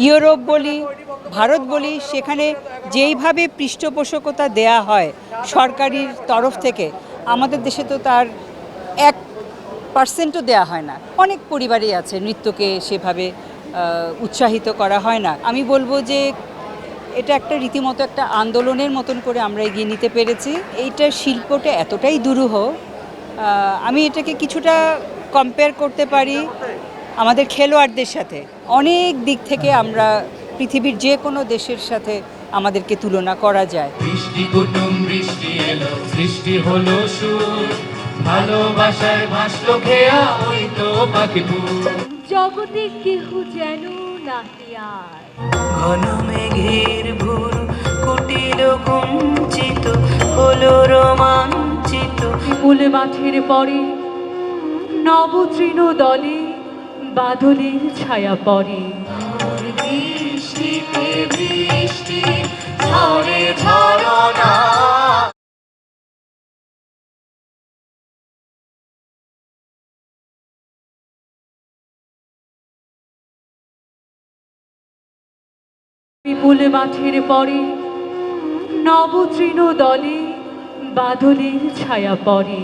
Europe বলি, ভারত বলি, সেখানে যেইভাবে পৃষ্ঠপোষকতা দেয়া হয় সরকারির তরফ থেকে, আমাদের দেশে তো তার 1% দেয়া হয় না। অনেক পরিবারই আছে নৃত্যকে সেভাবে উৎসাহিত করা হয় না। আমি বলবো যে এটা একটা রীতিমতো একটা আন্দোলনের মতন করে আমরা এগিয়ে নিতে পেরেছি। এইটার শিল্পটা এতটাই দুরূহ, আমি এটাকে কিছুটা কম্পেয়ার করতে পারি আমাদের খেলোয়াড়দের সাথে। অনেক দিক থেকে আমরা পৃথিবীর যে কোনো দেশের সাথে আমাদেরকে তুলনা করা যায়। বৃষ্টি কুটুম বৃষ্টি এলো, সৃষ্টি হলো সুর, ভালোবাসায় ভাসলো খেয়া ওই তো পাখিপুর। জগতে কেহ যেন নাহি আর, ঘন মেঘের ভুর কুটিল কুঞ্চিত হলো রোমাঞ্চিত। বিপুল মাঠের পরে নব তৃণ দলে বাদলের ছায়া পড়ে। বৃষ্টিতে বৃষ্টি ঝরে ঝরনা। বিপুল মাঠের পরে নব তৃণ দলে বাদলের ছায়া পড়ে।